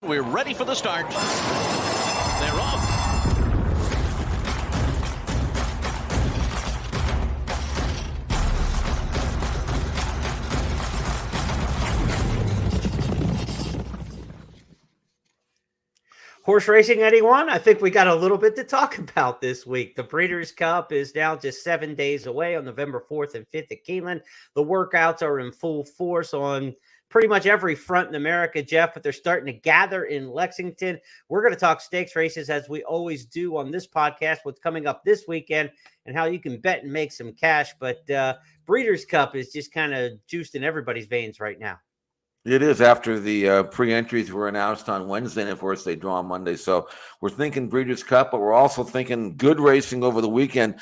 We're ready for the start. They're off. Horse racing, anyone? I think we got a little bit to talk about this week. The Breeders' Cup is now just 7 days away on November 4th and 5th at Keeneland. The workouts are in full force on pretty much every front in America, Jeff, but they're starting to gather in Lexington. We're going to talk stakes races as we always do on this podcast, what's coming up this weekend and how you can bet and make some cash. But Breeders' Cup is just kind of juiced in everybody's veins right now. It is after the pre-entries were announced on Wednesday, and of course they draw on Monday. So we're thinking Breeders' Cup, but we're also thinking good racing over the weekend.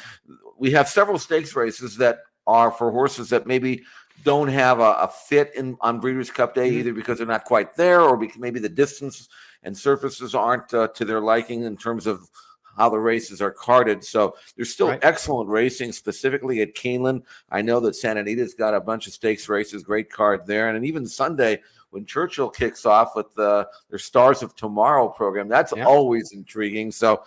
We have several stakes races that are for horses that maybe don't have a fit on Breeders' Cup Day, either because they're not quite there or because maybe the distance and surfaces aren't to their liking in terms of how the races are carded. So there's still excellent racing, specifically at Keeneland. I know that Santa Anita's got a bunch of stakes races, great card there. And even Sunday, when Churchill kicks off with their Stars of Tomorrow program, that's always intriguing. So,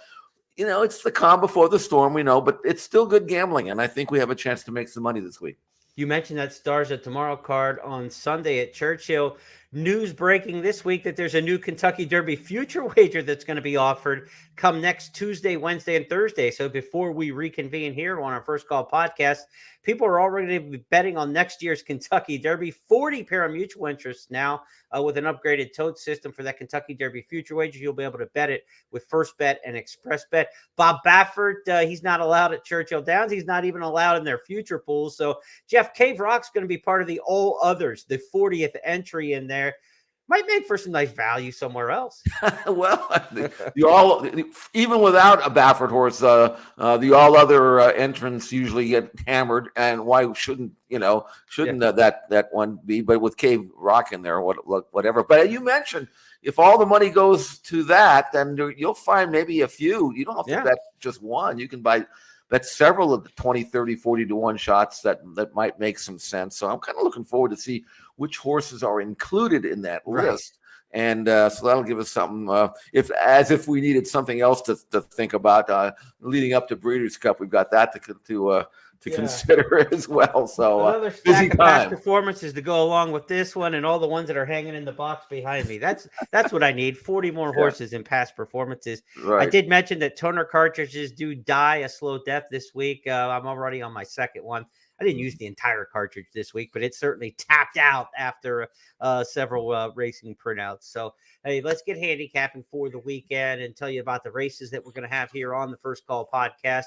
you know, it's the calm before the storm, we know, but it's still good gambling. And I think we have a chance to make some money this week. You mentioned that Stars of Tomorrow card on Sunday at Churchill. News breaking this week that there's a new Kentucky Derby future wager that's going to be offered come next Tuesday, Wednesday, and Thursday. So before we reconvene here on our First Call podcast, people are already betting on next year's Kentucky Derby. 40 pair of mutual interests now with an upgraded tote system for that Kentucky Derby future wager. You'll be able to bet it with First Bet and Express Bet. Bob Baffert, he's not allowed at Churchill Downs. He's not even allowed in their future pools. So Jeff, Cave Rock's going to be part of the All Others, the 40th entry in there. Might make for some nice value somewhere else. Well, even without a Baffert horse, the all other entrants usually get hammered, and why shouldn't that one be? But with Cave Rock in there, whatever. But you mentioned if all the money goes to that, then you'll find maybe a few. You don't have to bet just one. You can bet several of the 20, 30, 40 to 1 shots that might make some sense. So I'm kind of looking forward to see which horses are included in that list. And so that'll give us something, if we needed something else to think about leading up to Breeders' Cup. We've got that to consider as well. So another stack of past performances to go along with this one and all the ones that are hanging in the box behind me. That's what I need. 40 more horses in past performances. Right. I did mention that toner cartridges do die a slow death this week. I'm already on my second one. I didn't use the entire cartridge this week, but it certainly tapped out after several racing printouts. So, hey, let's get handicapping for the weekend and tell you about the races that we're going to have here on the First Call podcast.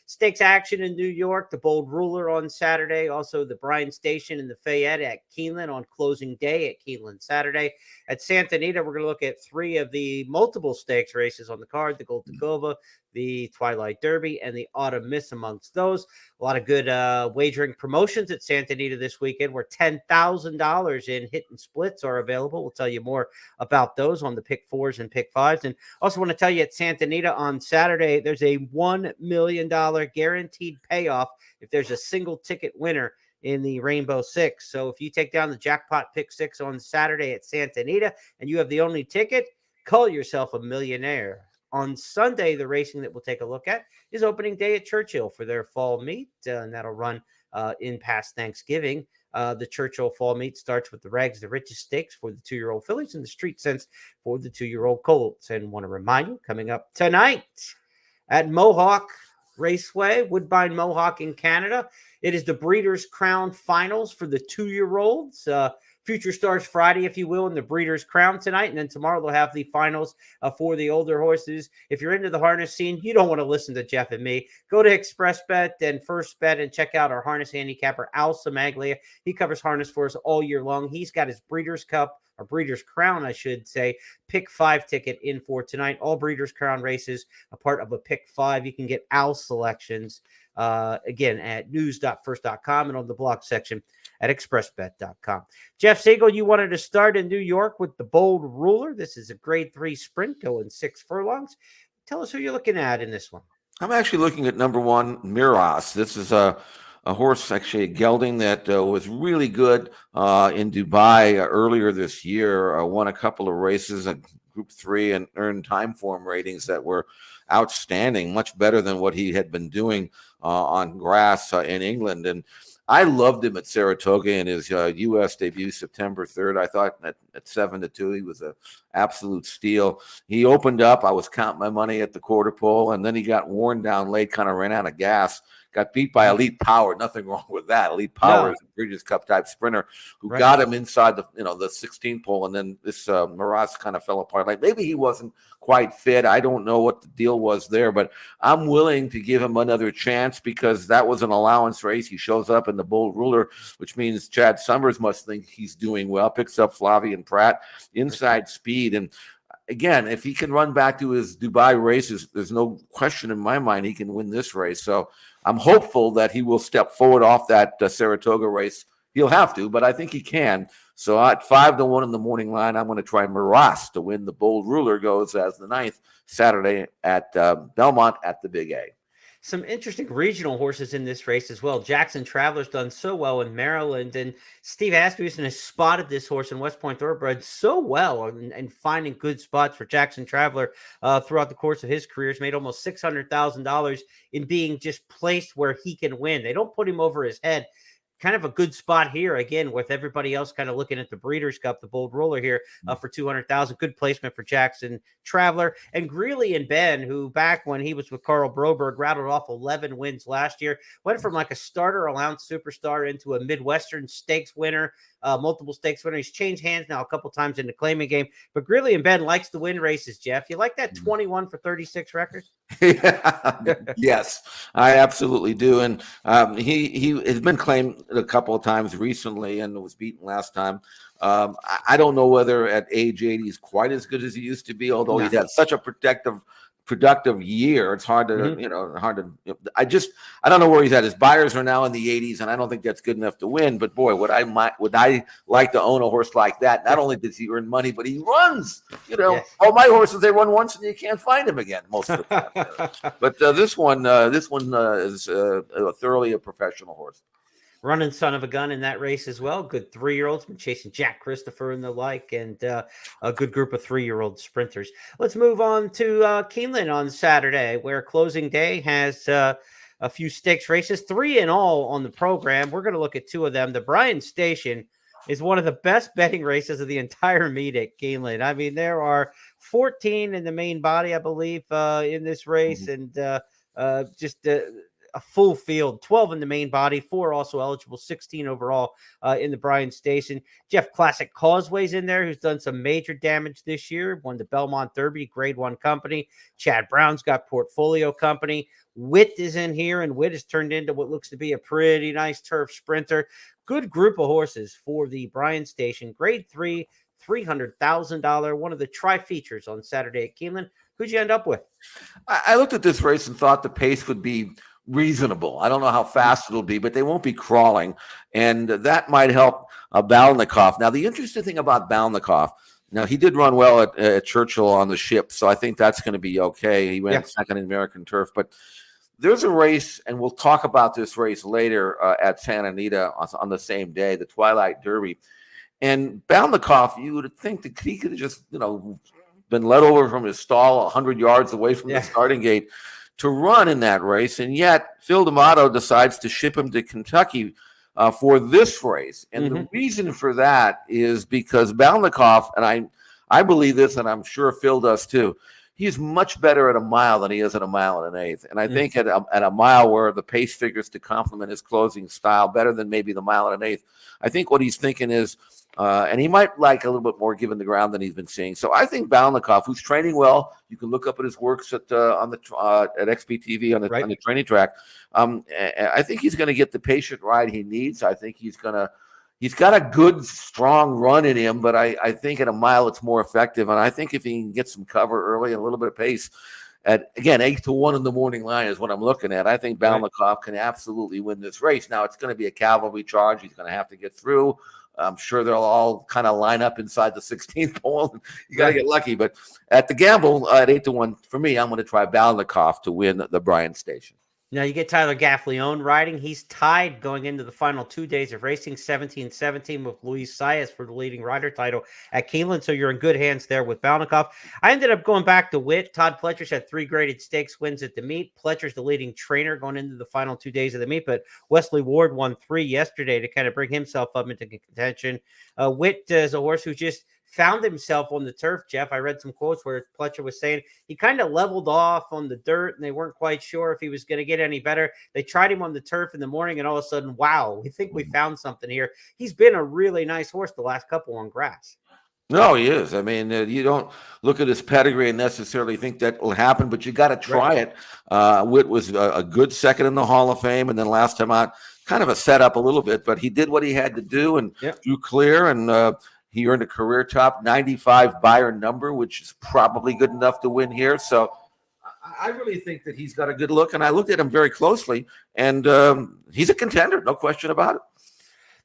Stakes action in New York, the Bold Ruler on Saturday. Also, the Bryan Station and the Fayette at Keeneland on closing day at Keeneland Saturday. At Santa Anita, we're going to look at 3 of the multiple stakes races on the card, the Gold Tagova, the Twilight Derby, and the Autumn Miss amongst those. A lot of good wagering promotions at Santa Anita this weekend where $10,000 in hit and splits are available. We'll tell you more about those on the pick 4s and pick 5s. And also want to tell you at Santa Anita on Saturday, there's a $1 million guaranteed payoff if there's a single ticket winner in the Rainbow Six. So if you take down the jackpot pick 6 on Saturday at Santa Anita and you have the only ticket, call yourself a millionaire. On Sunday, the racing that we'll take a look at is opening day at Churchill for their fall meet, and that'll run in past Thanksgiving. The Churchill fall meet starts with the Rags, the Richest Stakes for the 2-year-old fillies and the Street Sense for the 2-year-old colts. And want to remind you, coming up tonight at Mohawk Raceway, Woodbine Mohawk in Canada, it is the Breeders' Crown Finals for the 2-year-olds. Future Stars Friday, if you will, in the Breeders' Crown tonight. And then tomorrow they'll have the finals for the older horses. If you're into the harness scene, you don't want to listen to Jeff and me. Go to Express Bet and First Bet and check out our harness handicapper, Al Samaglia. He covers harness for us all year long. He's got his Breeders' Cup, or Breeders' Crown, I should say, pick 5 ticket in for tonight. All Breeders' Crown races, a part of a pick 5. You can get Al's selections again at news.first.com and on the blog section at expressbet.com. Jeff Siegel, you wanted to start in New York with the Bold Ruler. This is a grade 3 sprint going 6 furlongs. Tell us who you're looking at in this one. I'm actually looking at number 1, Miras. This is a horse, actually a gelding that was really good in Dubai earlier this year. Won a couple of races, Group 3 and earned time form ratings that were outstanding, much better than what he had been doing on grass in England. And I loved him at Saratoga in his U.S. debut, September 3rd. I thought at 7-2, he was an absolute steal. He opened up. I was counting my money at the quarter pole, and then he got worn down late, kind of ran out of gas. Got beat by Elite Power. Nothing wrong with that. Elite Power is a Breeders' Cup type sprinter who got him inside the 16 pole, and then this Maras kind of fell apart. Like maybe he wasn't quite fit. I don't know what the deal was there, but I'm willing to give him another chance because that was an allowance race. He shows up in the Bold Ruler, which means Chad Summers must think he's doing well. Picks up Flavien Prat, inside speed, and again, if he can run back to his Dubai races, there's no question in my mind he can win this race. So I'm hopeful that he will step forward off that Saratoga race. He'll have to, but I think he can. So at 5-1 in the morning line, I'm going to try Maras to win. The Bold Ruler goes as the 9th Saturday at Belmont at the Big A. Some interesting regional horses in this race as well. Jackson Traveler's done so well in Maryland, and Steve Asmussen has spotted this horse in West Point Thoroughbred so well and finding good spots for Jackson Traveler throughout the course of his career. He's made almost $600,000 in being just placed where he can win. They don't put him over his head. Kind of a good spot here again, with everybody else kind of looking at the Breeders' Cup, the Bold Ruler here for $200,000. Good placement for Jackson Traveler and Greeley and Ben, who back when he was with Carl Broberg rattled off 11 wins last year, went from like a starter allowance superstar into a Midwestern Stakes winner, multiple stakes winner. He's changed hands now a couple times in the claiming game, but Greeley and Ben likes to win races. Jeff, you like that 21 for 36 record? Yes, I absolutely do. And he has been claimed a couple of times recently and was beaten last time. I don't know whether at age 80 he's quite as good as he used to be, although he's had such a productive year. It's hard to, I don't know where he's at. His buyers are now in the 80s, and I don't think that's good enough to win. But boy, would I like to own a horse like that? Not only does he earn money, but he runs. All my horses, they run once and you can't find him again most of the time. But this one is thoroughly a professional horse. Running son of a gun in that race as well. Good 3-year-olds, been chasing Jack Christopher and the like, and a good group of 3-year-old sprinters. Let's move on to Keeneland on Saturday, where closing day has a few stakes races, 3 in all on the program. We're going to look at 2 of them. The Bryan Station is one of the best betting races of the entire meet at Keeneland. I mean, there are 14 in the main body, I believe, in this race, and a full field, 12 in the main body, 4 also eligible, 16 overall in the Bryan Station. Jeff Classic Causeway's in there, who's done some major damage this year, won the Belmont Derby, Grade 1 company. Chad Brown's got Portfolio company. Witt is in here, and Witt has turned into what looks to be a pretty nice turf sprinter. Good group of horses for the Bryan Station. Grade 3, $300,000, one of the tri-features on Saturday at Keeneland. Who'd you end up with? I looked at this race and thought the pace would be reasonable. I don't know how fast it'll be, but they won't be crawling, and that might help Balnikov. Now, the interesting thing about Balnikov, now he did run well at Churchill on the ship, so I think that's going to be okay. He ran second in American Turf, but there's a race, and we'll talk about this race later at Santa Anita on the same day, the Twilight Derby. And Balnikov, you would think that he could have just, been let over from his stall 100 yards away from the starting gate to run in that race, and yet Phil D'Amato decides to ship him to Kentucky for this race. And the reason for that is because Balnikov, and I believe this, and I'm sure Phil does too, he's much better at a mile than he is at a mile and an eighth. And I think at a mile where the pace figures to complement his closing style better than maybe the mile and an eighth, I think what he's thinking is, and he might like a little bit more given the ground than he's been seeing. So I think Balnikov, who's training well, you can look up at his works at XBTV on the training track. I think he's going to get the patient ride he needs. I think he's got a good, strong run in him, but I think at a mile it's more effective. And I think if he can get some cover early and a little bit of pace, at again 8-1 in the morning line is what I'm looking at. I think Balnikov can absolutely win this race. Now it's going to be a cavalry charge. He's going to have to get through. I'm sure they'll all kind of line up inside the 16th pole. You got to get lucky. But at the gamble at 8-1, for me, I'm going to try Balnikov to win the Bryan Station. Now you get Tyler Gaffleone riding. He's tied going into the final 2 days of racing, 17-17 with Luis Saez for the leading rider title at Keeneland. So you're in good hands there with Balnikoff. I ended up going back to Witt. Todd Pletcher's had 3 graded stakes wins at the meet. Pletcher's the leading trainer going into the final 2 days of the meet, but Wesley Ward won 3 yesterday to kind of bring himself up into contention. Witt is a horse who just found himself on the turf, Jeff. I read some quotes where Pletcher was saying he kind of leveled off on the dirt and they weren't quite sure if he was going to get any better. They tried him on the turf in the morning and all of a sudden, wow, we think we found something here. He's been a really nice horse the last couple on grass. No, he is. I mean, you don't look at his pedigree and necessarily think that will happen, but you got to try it. Witt was a good second in the Hall of Fame, and then last time out, kind of a setup a little bit, but he did what he had to do and drew clear, and he earned a career top 95 buyer number, which is probably good enough to win here. So I really think that he's got a good look, and I looked at him very closely, and he's a contender, no question about it.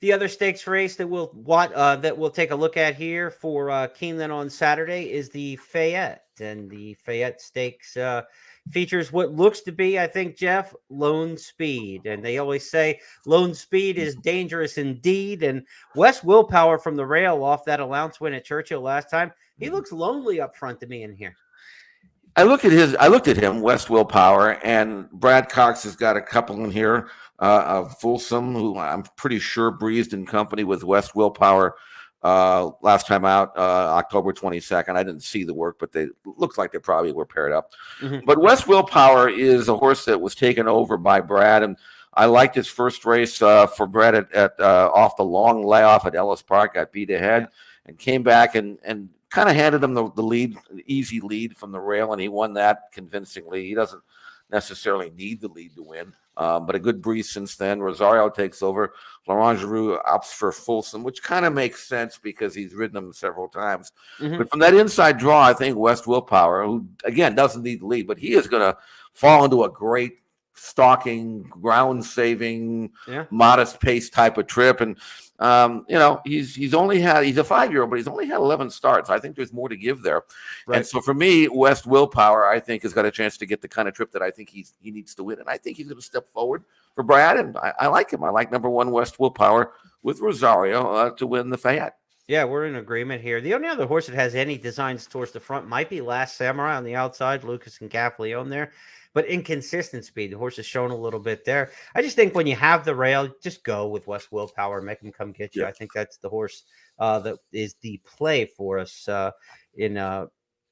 The other stakes race that we'll take a look at here for Keeneland on Saturday is the Fayette, and the Fayette Stakes features what looks to be, I think, Jeff, Lone Speed. And they always say Lone Speed is dangerous indeed. And Wes Willpower from the rail off that allowance win at Churchill last time, he looks lonely up front to me in here. I looked at him, West Willpower, and Brad Cox has got a couple in here of Folsom, who I'm pretty sure breezed in company with West Willpower last time out, October 22nd. I didn't see the work, but they looked like they probably were paired up. Mm-hmm. But West Willpower is a horse that was taken over by Brad, and I liked his first race for Brad at off the long layoff at Ellis Park, got beat ahead, and came back and kind of handed him the lead, easy lead from the rail, and he won that convincingly. He doesn't necessarily need the lead to win, but a good breeze since then. Rosario takes over. Laurent Giroux opts for Folsom, which kind of makes sense because he's ridden him several times. Mm-hmm. But from that inside draw, I think West Willpower, who, again, doesn't need the lead, but he is going to fall into a great stalking, ground-saving, modest pace type of trip. And he's a 5-year-old, but he's only had 11 starts. I think there's more to give there. Right. And so for me, West Willpower, I think, has got a chance to get the kind of trip that I think he needs to win. And I think he's going to step forward for Brad. And I like him. I like number 1 West Willpower with Rosario to win the Fayette. Yeah, we're in agreement here. The only other horse that has any designs towards the front might be Last Samurai on the outside, Lucas and Gaffleone there. But inconsistent speed, the horse has shown a little bit there. I just think when you have the rail, just go with West Willpower, make him come get you. Yeah. I think that's the horse that is the play for us in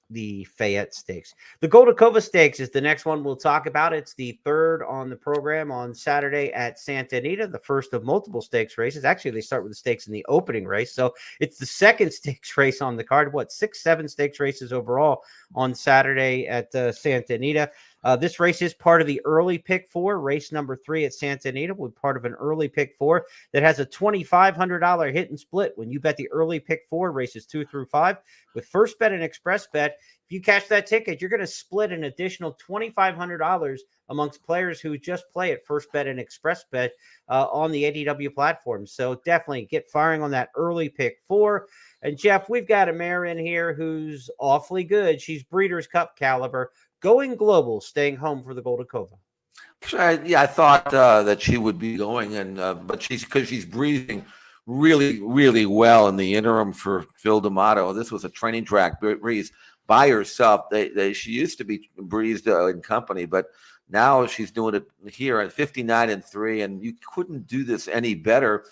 the Fayette Stakes. The Goldacova Stakes is the next one we'll talk about. It's the third on the program on Saturday at Santa Anita, the first of multiple stakes races. Actually, they start with the stakes in the opening race. So it's the second stakes race on the card. 6-7 stakes races overall on Saturday at Santa Anita. This race is part of the early pick 4, race number 3 at Santa Anita, with part of an early pick 4 that has a $2,500 hit and split when you bet the early pick 4 races 2 through 5 with first bet and express bet. If you cash that ticket, you're going to split an additional $2,500 amongst players who just play at first bet and express bet on the ADW platform. So definitely get firing on that early pick 4. And Jeff, we've got a mare in here who's awfully good. She's Breeders' Cup caliber. Going global, staying home for the Goldacova. I thought that she would be going, and but she's breathing really, really well in the interim for Phil D'Amato. This was a training track breeze by herself. She used to be breezed in company, but now she's doing it here at 59-3, and you couldn't do this any better.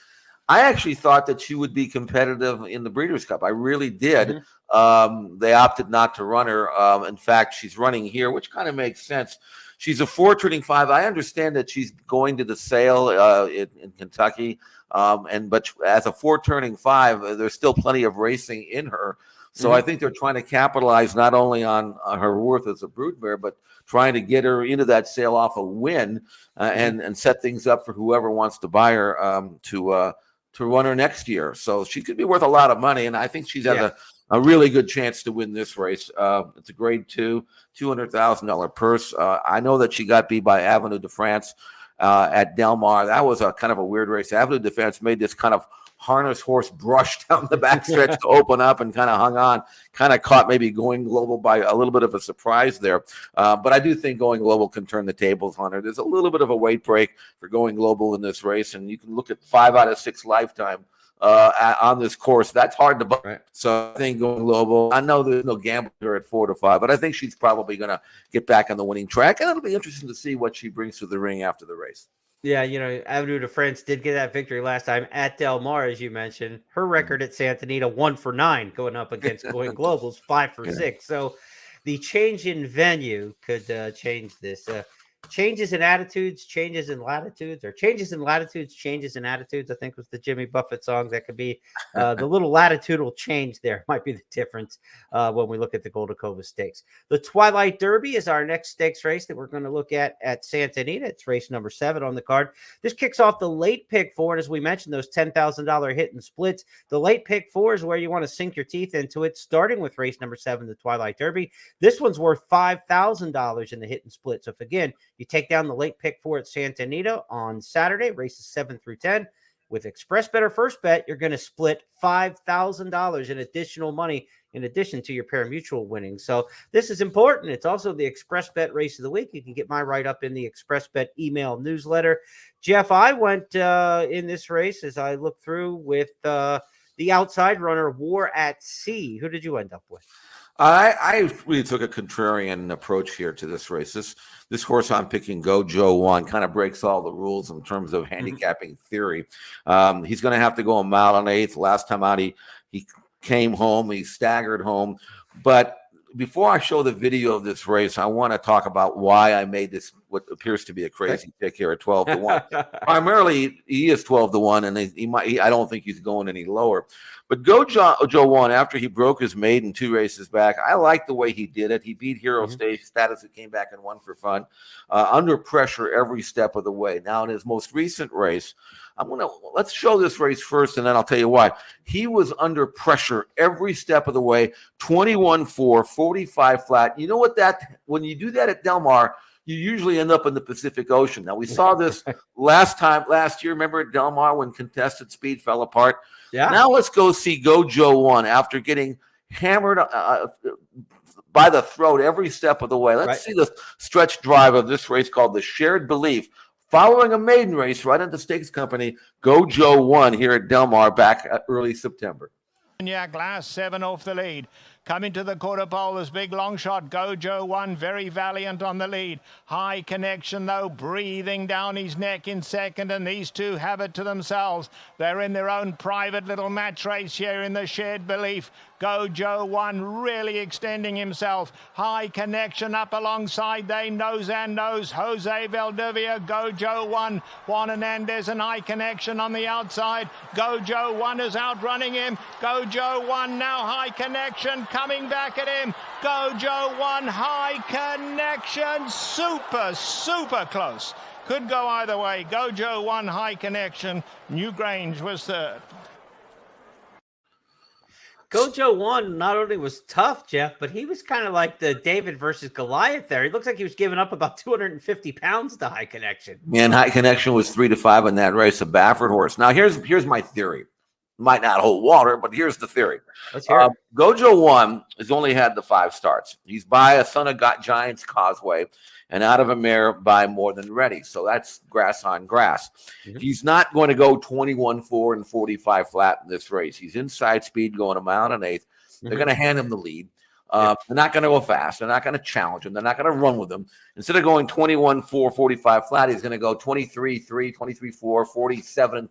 I actually thought that she would be competitive in the Breeders' Cup. I really did. Mm-hmm. They opted not to run her. In fact, she's running here, which kind of makes sense. She's a 4-turning 5. I understand that she's going to the sale in Kentucky, but as a 4-turning 5, there's still plenty of racing in her. So mm-hmm. I think they're trying to capitalize not only on her worth as a broodmare, but trying to get her into that sale off a win and set things up for whoever wants to buy her to run her next year. So she could be worth a lot of money, and I think she's had a really good chance to win this race. It's a grade 2, $200,000 purse. I know that she got beat by Avenue de France at Del Mar. That was a kind of a weird race. Avenue Defense made this kind of harness horse brush down the backstretch to open up and kind of hung on, kind of caught maybe Going Global by a little bit of a surprise there. But I do think Going Global can turn the tables on her. There's a little bit of a weight break for Going Global in this race, and you can look at 5 out of 6 lifetime on this course. That's hard to buck. Right. So I think Going Global, I know there's no gamble here at 4 to 5, but I think she's probably going to get back on the winning track, and it'll be interesting to see what she brings to the ring after the race. Yeah, Avenue de France did get that victory last time at Del Mar, as you mentioned. Her record at Santa Anita, 1 for 9, going up against Going Global's 5 for 6. So the change in venue could change this. Changes in attitudes, changes in latitudes, or changes in latitudes, changes in attitudes, I think was the Jimmy Buffett song. That could be the little latitudinal change there might be the difference when we look at the Golden Cova Stakes. The Twilight Derby is our next stakes race that we're going to look at Santa Anita. It's race number 7 on the card. This kicks off the late pick 4, and as we mentioned, those $10,000 hit and splits. The late pick 4 is where you want to sink your teeth into it, starting with race number 7, the Twilight Derby. This one's worth $5,000 in the hit and split. So if, again, you take down the late pick 4 at Santa Anita on Saturday, races 7 through 10. With Express Bet or First Bet, you're going to split $5,000 in additional money in addition to your pari-mutuel winnings. So this is important. It's also the Express Bet race of the week. You can get my write-up in the Express Bet email newsletter. Jeff, I went in this race as I looked through with the outside runner, War at Sea. Who did you end up with? I really took a contrarian approach here to this race. This horse I'm picking, Gojo One, kind of breaks all the rules in terms of handicapping theory. He's going to have to go a mile and 1/8. Last time out, he came home. He staggered home. But before I show the video of this race, I want to talk about why I made this what appears to be a crazy pick here at 12 to 1. Primarily, he is 12 to 1, and I don't think he's going any lower. But Gojo One, after he broke his maiden 2 races back, I like the way he did it. He beat Hero Stage Status, that came back and won for fun, under pressure every step of the way. Now, in his most recent race, let's show this race first, and then I'll tell you why. He was under pressure every step of the way, 21-4, 45 flat. You know what when you do that at Del Mar, you usually end up in the Pacific Ocean. Now, we saw this last year, remember at Del Mar when contested speed fell apart? Yeah. Now let's go see Gojo One after getting hammered by the throat every step of the way. Let's see the stretch drive of this race called the Shared Belief, following a maiden race right at the Stakes Company, Gojo One here at Del Mar back early September. Last 7 off the lead. Coming to the quarter pole, this big long shot, Gojo One, very valiant on the lead. High Connection, though, breathing down his neck in second, and these two have it to themselves. They're in their own private little match race here in the Shared Belief. Gojo One really extending himself. High Connection up alongside, they nose and nose. Jose Valdivia, Gojo One, Juan Hernandez and High Connection on the outside. Gojo One is outrunning him. Gojo One now, High Connection coming back at him. Gojo One, High Connection, super close. Could go either way. Gojo One, High Connection. Newgrange was third. Gojo One not only was tough, Jeff, but he was kind of like the David versus Goliath there. He looks like he was giving up about 250 pounds to High Connection. And High Connection was 3 to 5 in that race, a Baffert horse. Now, here's my theory. Might not hold water, but here's the theory. Let's hear it. Gojo One has only had the 5 starts. He's by a Son of Giants Causeway and out of a mare by More Than Ready. So that's grass on grass. He's not going to go 21-4 and 45 flat in this race. He's inside speed going a mile and 1/8. They're going to hand him the lead. They're not going to go fast. They're not going to challenge him. They're not going to run with him. Instead of going 21-4, 45 flat, he's going to go 23-3, 23-4,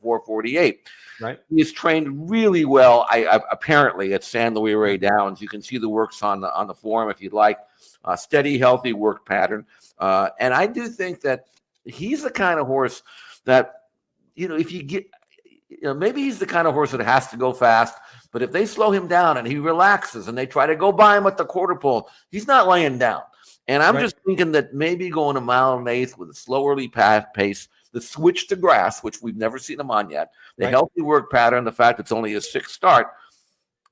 47-4, 48. Right. He's trained really well. Apparently at San Luis Rey Downs. You can see the works on the forum if you'd like. Steady, healthy work pattern. And I do think that he's the kind of horse that, if you get, maybe he's the kind of horse that has to go fast. But if they slow him down and he relaxes and they try to go by him at the quarter pole, he's not laying down. And I'm just thinking that maybe going a mile and 1/8 with a slow early pace, the switch to grass, which we've never seen him on yet, the healthy work pattern, the fact it's only his 6th start.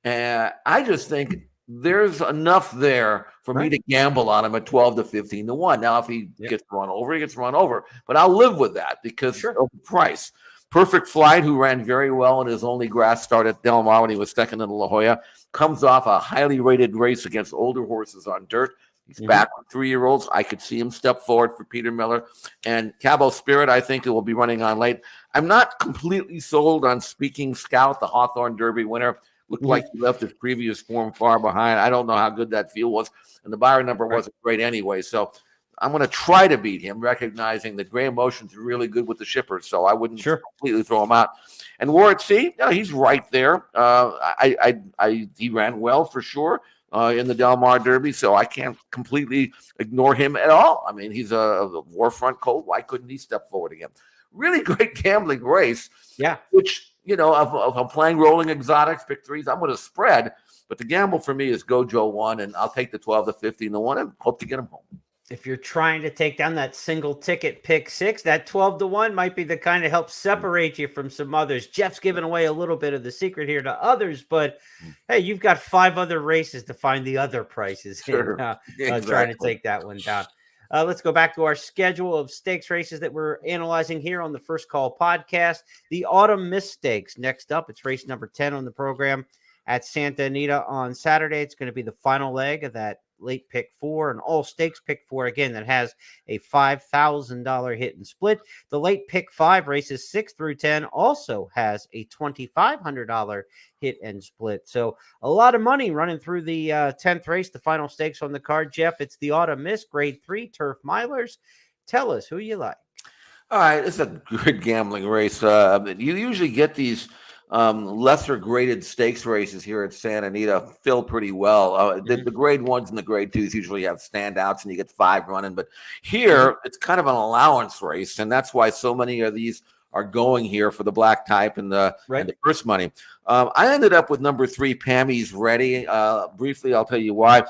And I just think there's enough there for me to gamble on him at 12 to 15 to 1. Now, if he gets run over, he gets run over. But I'll live with that because of the price. Perfect Flight, who ran very well in his only grass start at Del Mar when he was second in La Jolla, comes off a highly rated race against older horses on dirt. He's back with 3-year-olds. I could see him step forward for Peter Miller. And Cabo Spirit, I think it will be running on late. I'm not completely sold on Speaking Scout, the Hawthorne Derby winner. Looked like he left his previous form far behind. I don't know how good that field was. And the Byron number wasn't great anyway. So I'm going to try to beat him, recognizing that Graham Motion's really good with the shippers. So I wouldn't completely throw him out. And War at Sea, he's right there. He ran well for sure in the Del Mar Derby. So I can't completely ignore him at all. I mean, he's a Warfront colt. Why couldn't he step forward again? Really great gambling race. Yeah. Which, if I'm playing rolling exotics, pick threes, I'm going to spread. But the gamble for me is Gojo 1, and I'll take the 12 to 15 to 1 and hope to get him home. If you're trying to take down that single ticket pick 6, that 12 to 1 might be the kind of help separate you from some others. Jeff's giving away a little bit of the secret here to others, but hey, you've got 5 other races to find the other prices. Sure. Trying to take that one down. Let's go back to our schedule of stakes races that we're analyzing here on the First Call podcast. The Autumn Miss Stakes. Next up, it's race number 10 on the program at Santa Anita on Saturday. It's going to be the final leg of that late pick 4 and all stakes pick 4 again that has a $5,000 hit and split. The late pick 5 races 6 through 10 also has a $2,500 hit and split. So a lot of money running through the 10th race, the final stakes on the card. Jeff, it's the Autumn Miss Grade 3 Turf Milers. Tell us who you like. All right, it's a good gambling race. You usually get these lesser graded stakes races here at Santa Anita fill pretty well. The grade 1s and the grade 2s usually have standouts and you get 5 running, but here it's kind of an allowance race, and that's why so many of these are going here for the black type and the purse money. I ended up with number 3, Pammy's Ready. Briefly, I'll tell you why.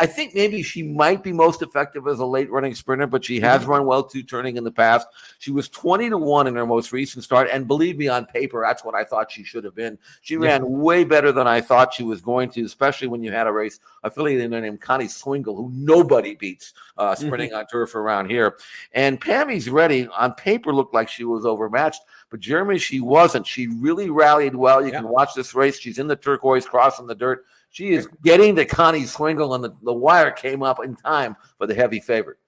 I think maybe she might be most effective as a late running sprinter, but she has run well 2 turning in the past. She was 20 to 1 in her most recent start. And believe me, on paper, that's what I thought she should have been. She ran way better than I thought she was going to, especially when you had a race affiliated named Connie Swingle, who nobody beats sprinting on turf around here. And Pammy's Ready on paper looked like she was overmatched, but Jeremy, she wasn't. She really rallied well. You can watch this race. She's in the turquoise crossing the dirt. She is getting to Connie Swingle, and the wire came up in time for the heavy favorite.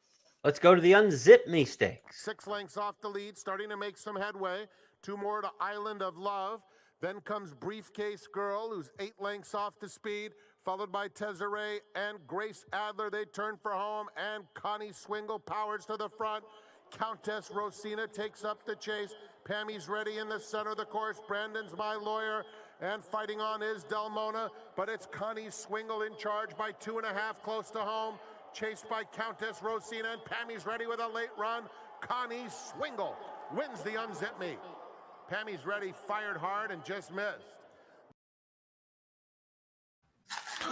Let's go to the Unzip Me Stakes. 6 lengths off the lead, starting to make some headway. 2 more to Island of Love. Then comes Briefcase Girl, who's 8 lengths off the speed, followed by Tezeray and Grace Adler. They turn for home, and Connie Swingle powers to the front. Countess Rosina takes up the chase. Pammy's Ready in the center of the course. Brandon's My Lawyer. And fighting on is Delmona, but it's Connie Swingle in charge by 2.5 close to home, chased by Countess Rosina, and Pammy's Ready with a late run. Connie Swingle wins the Unzip Me. Pammy's Ready fired hard and just missed.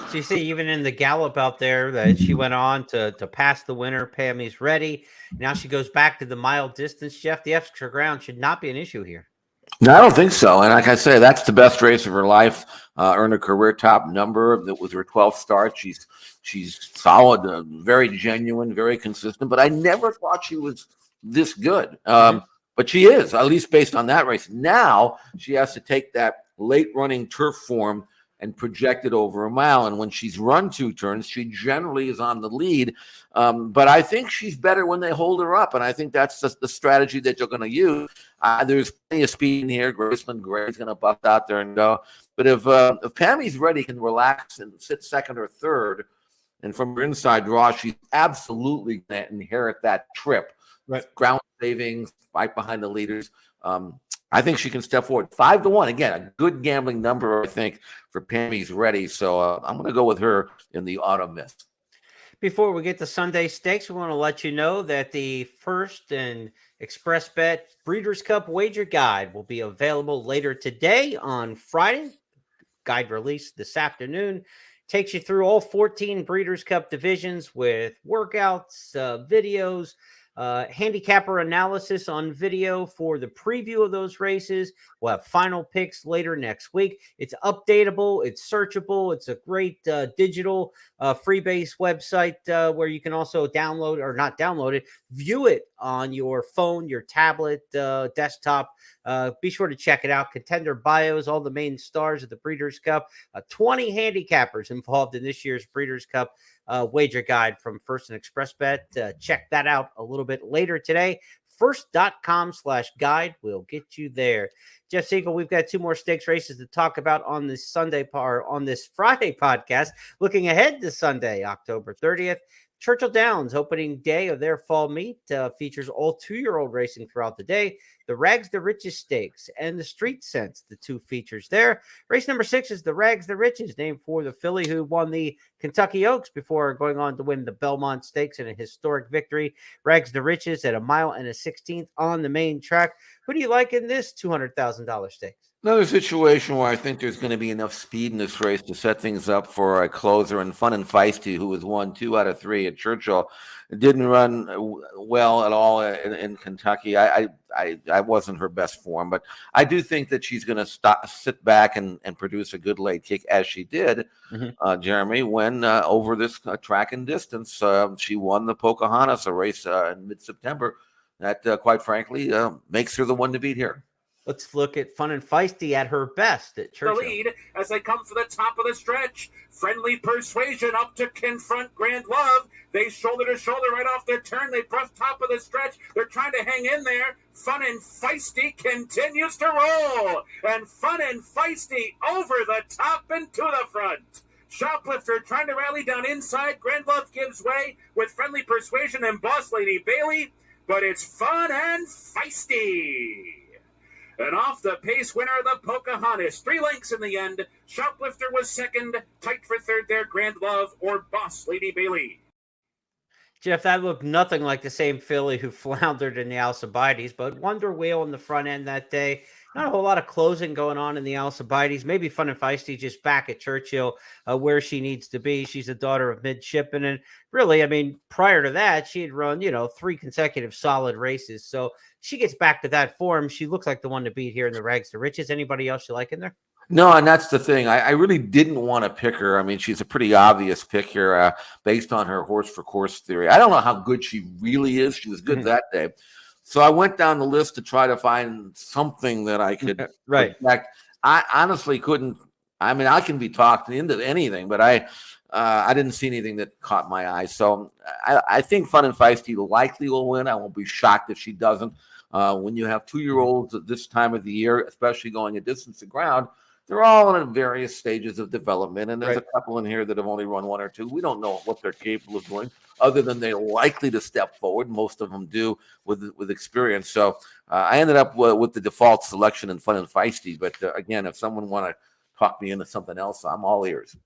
So you see, even in the gallop out there, that she went on to pass the winner, Pammy's Ready. Now she goes back to the mile distance. Jeff, the extra ground should not be an issue here. No, I don't think so. And like I say, that's the best race of her life. Earned a career top number with her 12th start. She's solid, very genuine, very consistent. But I never thought she was this good. But she is, at least based on that race. Now she has to take that late running turf form and project it over a mile. And when she's run 2 turns, she generally is on the lead. But I think she's better when they hold her up. And I think that's the strategy that you're going to use. There's plenty of speed in here. Graceland Gray's going to bust out there and go. But if Pammy's Ready can relax and sit second or third, and from her inside draw, she's absolutely going to inherit that trip. Ground savings, right behind the leaders. I think she can step forward. 5 to 1. Again, a good gambling number, I think, for Pammy's Ready. So I'm going to go with her in the Autumn Miss. Before we get to Sunday Stakes, we want to let you know that the First and Express Bet Breeders' Cup Wager Guide will be available later today on Friday. Guide released this afternoon. Takes you through all 14 Breeders' Cup divisions with workouts, videos, handicapper analysis on video for the preview of those races. We'll have final picks later next week. It's updatable, it's searchable, it's a great digital Freebase website where you can also download, or not download it, view it on your phone, your tablet, desktop. Be sure to check it out. Contender bios, all the main stars of the Breeders' Cup, 20 handicappers involved in this year's Breeders' Cup wager guide from First and Express Bet. Check that out a little bit later today. First.com/guide will get you there. Jeff Siegel, we've got 2 more stakes races to talk about on this on this Friday podcast. Looking ahead to Sunday, October 30th, Churchill Downs, opening day of their fall meet, features all 2-year-old racing throughout the day. The Rags the Riches Stakes and the Street Sense, the 2 features there. Race number 6 is the Rags the Riches, named for the filly who won the Kentucky Oaks before going on to win the Belmont Stakes in a historic victory. Rags the Riches at 1 1/16 on the main track. Who do you like in this $200,000 stakes? Another situation where I think there's going to be enough speed in this race to set things up for a closer, and Fun and Feisty, who has won 2 out of 3 at Churchill. It didn't run well at all in Kentucky. I wasn't her best form, but I do think that she's going to sit back and produce a good late kick, as she did, Jeremy, when over this track and distance, she won the Pocahontas, a race in mid-September that, quite frankly, makes her the one to beat here. Let's look at Fun and Feisty at her best at Churchill. The lead as they come for the top of the stretch. Friendly Persuasion up to confront Grand Love. They shoulder to shoulder right off the turn. They brush top of the stretch. They're trying to hang in there. Fun and Feisty continues to roll. And Fun and Feisty over the top and to the front. Shoplifter trying to rally down inside. Grand Love gives way with Friendly Persuasion and Boss Lady Bailey. But it's Fun and Feisty. And off the pace winner of the Pocahontas. 3 lengths in the end. Shoplifter was second. Tight for third there, Grand Love or Boss Lady Bailey. Jeff, that looked nothing like the same filly who floundered in the Alcibiades, but Wonder Wheel in the front end that day. Not a whole lot of closing going on in the Alcibiades. Maybe Fun and Feisty just back at Churchill where she needs to be. She's a daughter of midshipman. And really, I mean, prior to that, she had run, 3 consecutive solid races. So she gets back to that form. She looks like the one to beat here in the Rags to Riches. Anybody else you like in there? No, and that's the thing. I really didn't want to pick her. I mean, she's a pretty obvious pick here based on her horse for course theory. I don't know how good she really is. She was good that day. So I went down the list to try to find something that I could protect. I honestly couldn't. I mean, I can be talked into anything, but I didn't see anything that caught my eye. So I think Fun and Feisty likely will win. I won't be shocked if she doesn't. When you have 2-year-olds at this time of the year, especially going a distance to ground, they're all in various stages of development, and there's a couple in here that have only run 1 or 2. We don't know what they're capable of doing, other than they're likely to step forward. Most of them do with experience. So I ended up with the default selection in Fun and Feisty. But again, if someone want to talk me into something else, I'm all ears.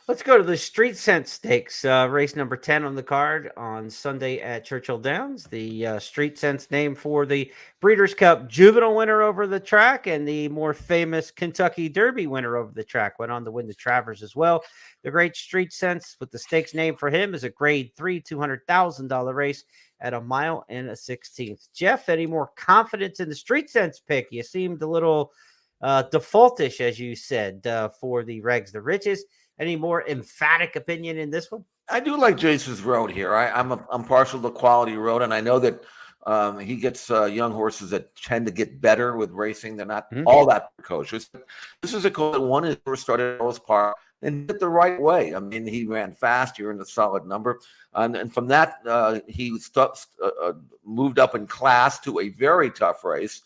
Let's go to the Street Sense Stakes, race number 10 on the card on Sunday at Churchill Downs. The Street Sense name for the Breeders' Cup juvenile winner over the track and the more famous Kentucky Derby winner over the track. Went on to win the Travers as well. The great Street Sense, with the stakes name for him, is a grade 3 $200,000 race at 1 1/16. Jeff, any more confidence in the Street Sense pick? You seemed a little defaultish, as you said, for the Rags the Riches. Any more emphatic opinion in this one? I do like Jason's Road here. I'm partial to Quality Road, and I know that he gets young horses that tend to get better with racing. They're not all that precocious. This is a colt that won his first start at Ellis Park and did it the right way. I mean, he ran fast. He earned a solid number. And from that, he moved up in class to a very tough race.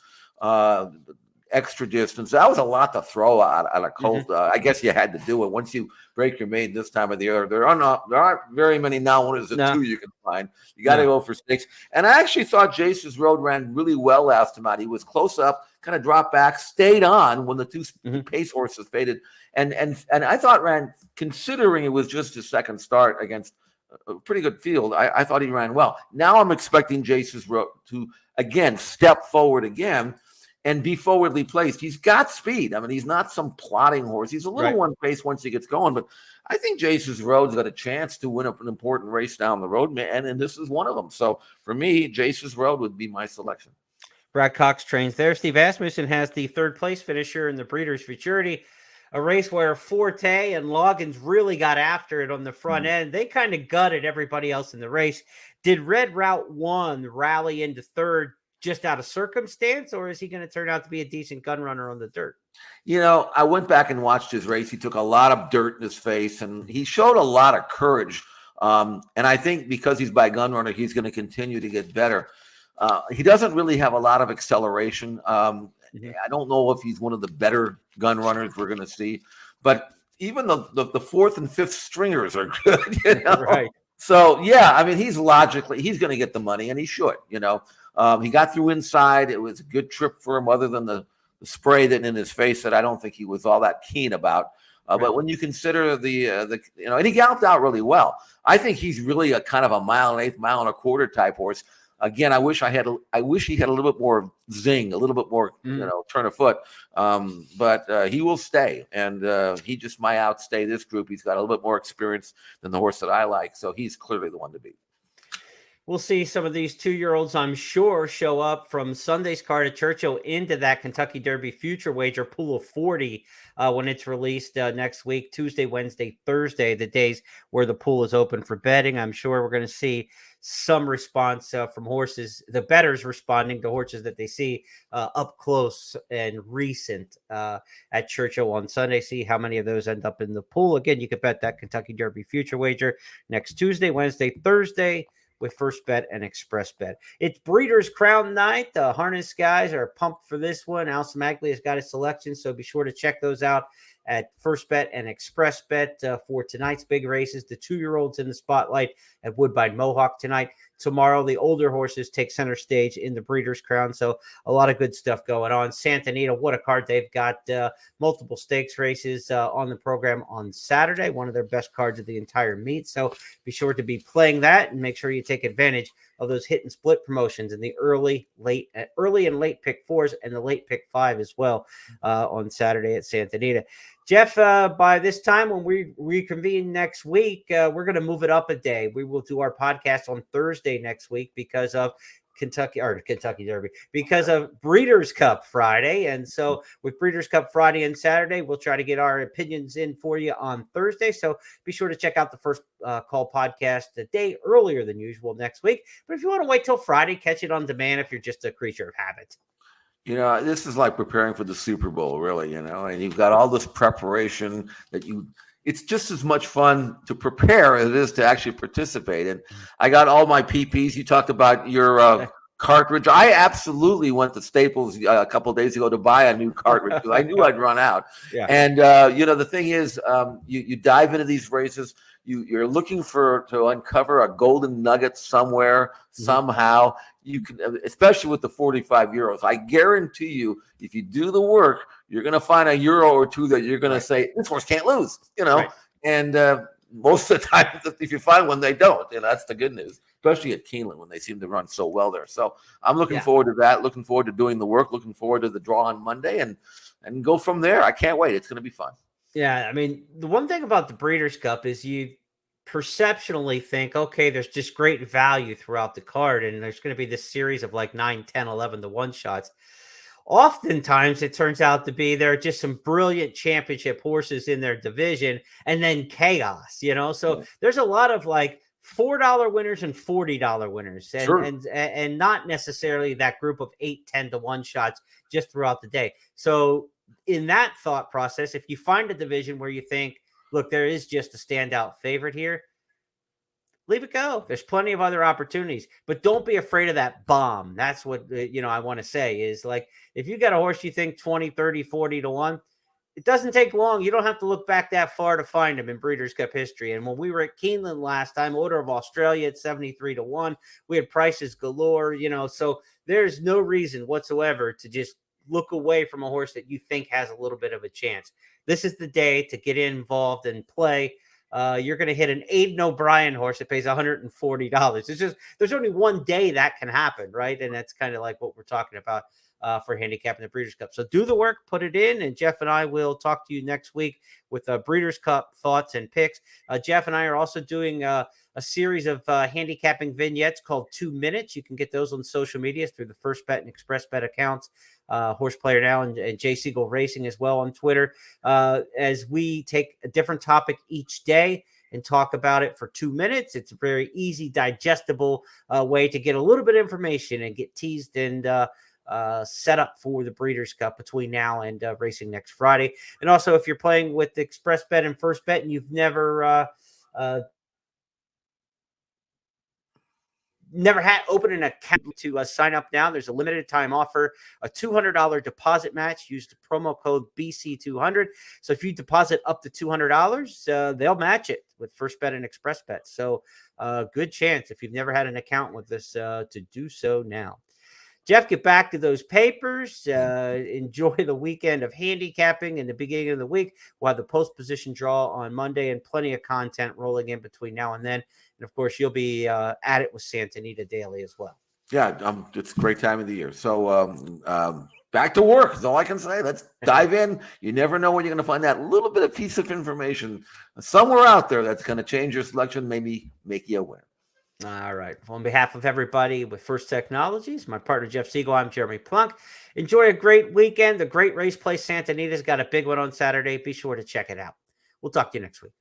Extra distance. That was a lot to throw out a colt. I guess you had to do it. Once you break your maiden this time of the year, there aren't very many now winners at 2 you can find. You got to go for 6. And I actually thought Jason's Road ran really well last time out. He was close up, kind of dropped back, stayed on when the 2 pace horses faded, and I thought ran, considering it was just his second start against a pretty good field, I thought he ran well. Now I'm expecting Jason's Road to again step forward again. and be forwardly placed. He's got speed. I mean, he's not some plodding horse. He's a little one pace once he gets going, but I think Jace's Road's got a chance to win an important race down the road, man, and this is one of them. So for me, Jace's Road would be my selection. Brad Cox trains there. Steve Asmussen has the third place finisher in the Breeders' Futurity, a race where Forte and Loggins really got after it on the front end. They kind of gutted everybody else in the race. Did Red Route 1 rally into third just out of circumstance, or is he going to turn out to be a decent gun runner on the dirt? You know, I went back and watched his race. He took a lot of dirt in his face, and he showed a lot of courage. And I think because he's by gun runner, he's going to continue to get better. He doesn't really have a lot of acceleration. I don't know if he's one of the better gun runners we're going to see, but even the fourth and fifth stringers are good. You know? Right. So, yeah, I mean, he's going to get the money, and he should, you know. He got through inside. It was a good trip for him, other than the spray that in his face that I don't think he was all that keen about. But when you consider the and he galloped out really well. I think he's really a kind of a 1.8 1.25 type horse. Again, I wish he had a little bit more zing, a little bit more, turn of foot. But he will stay, and he just might outstay this group. He's got a little bit more experience than the horse that I like, so he's clearly the one to beat. We'll see some of these 2-year-olds, I'm sure, show up from Sunday's card at Churchill into that Kentucky Derby future wager pool of 40 when it's released next week, Tuesday, Wednesday, Thursday, the days where the pool is open for betting. I'm sure we're going to see some response from horses, the bettors responding to horses that they see up close and recent at Churchill on Sunday. See how many of those end up in the pool. Again, you could bet that Kentucky Derby future wager next Tuesday, Wednesday, Thursday, with First Bet and Express Bet. It's Breeders' Crown night. The harness guys are pumped for this one. Alison Magley has got his selection, so be sure to check those out at First Bet and Express Bet for tonight's big races. The 2-year-olds in the spotlight at Woodbine Mohawk tonight. Tomorrow, the older horses take center stage in the Breeders' Crown. So a lot of good stuff going on. Santa Anita, what a card. They've got multiple stakes races on the program on Saturday, one of their best cards of the entire meet. So be sure to be playing that and make sure you take advantage of those hit and split promotions in the early and late pick 4s and the late pick 5 as well on Saturday at Santa Anita. Jeff, by this time when we reconvene next week, we're going to move it up a day. We will do our podcast on Thursday next week because of Kentucky Derby, because of Breeders' Cup Friday. And so with Breeders' Cup Friday and Saturday, we'll try to get our opinions in for you on Thursday. So be sure to check out the First Call podcast a day earlier than usual next week. But if you want to wait till Friday, catch it on demand if you're just a creature of habit. You know, this is like preparing for the Super Bowl, really, and you've got all this preparation it's just as much fun to prepare as it is to actually participate. And I got all my PPs. You talked about your cartridge. I absolutely went to Staples a couple of days ago to buy a new cartridge because I knew I'd run out. Yeah. And, the thing is, you dive into these races. You're looking to uncover a golden nugget somewhere, somehow. You can, especially with the 45 euros. I guarantee you, if you do the work, you're going to find a euro or two that you're going to say, this horse can't lose, Right. And most of the time, if you find one, they don't. That's the good news, especially at Keeneland when they seem to run so well there. So I'm looking forward to that, looking forward to doing the work, looking forward to the draw on Monday and go from there. I can't wait. It's going to be fun. Yeah, I mean, the one thing about the Breeders' Cup is you perceptionally think, okay, there's just great value throughout the card, and there's going to be this series of like 9, 10, 11 to 1 shots. Oftentimes, it turns out to be there are just some brilliant championship horses in their division, and then chaos, So there's a lot of like $4 winners and $40 winners, and not necessarily that group of 8, 10 to 1 shots just throughout the day. So in that thought process, if you find a division where you think, look, there is just a standout favorite here, leave it go. There's plenty of other opportunities, but don't be afraid of that bomb. That's what, I want to say is like, if you got a horse you think 20, 30, 40 to 1, it doesn't take long. You don't have to look back that far to find him in Breeders' Cup history. And when we were at Keeneland last time, Order of Australia at 73 to 1, we had prices galore, so there's no reason whatsoever to just look away from a horse that you think has a little bit of a chance. This is the day to get involved and play. You're going to hit an Aidan O'Brien horse that pays $140. It's just, there's only one day that can happen, right? And that's kind of like what we're talking about for handicapping the Breeders' Cup. So do the work, put it in, and Jeff and I will talk to you next week with Breeders' Cup thoughts and picks. Jeff and I are also doing a series of handicapping vignettes called 2 Minutes. You can get those on social media through the First Bet and Express Bet accounts. Horse Player Now and J. Siegel Racing as well on Twitter, as we take a different topic each day and talk about it for 2 minutes. It's a very easy, digestible way to get a little bit of information and get teased and set up for the Breeders' Cup between now and racing next Friday. And also, if you're playing with Express Bet and First Bet and you've never had opened an account, to sign up now. There's a limited time offer, a $200 deposit match. Use the promo code BC200. So if you deposit up to $200, they'll match it with First Bet and Express Bet. So good chance if you've never had an account with this to do so now. Jeff, get back to those papers. Enjoy the weekend of handicapping and the beginning of the week. We'll have the post position draw on Monday and plenty of content rolling in between now and then. And, of course, you'll be at it with Santa Anita daily as well. Yeah, it's a great time of the year. So back to work is all I can say. Let's dive in. You never know when you're going to find that little bit of piece of information somewhere out there that's going to change your selection, maybe make you a winner. All right. On behalf of everybody with First Technologies, my partner Jeff Siegel, I'm Jeremy Plonk. Enjoy a great weekend. The Great Race Place Santa Anita's got a big one on Saturday. Be sure to check it out. We'll talk to you next week.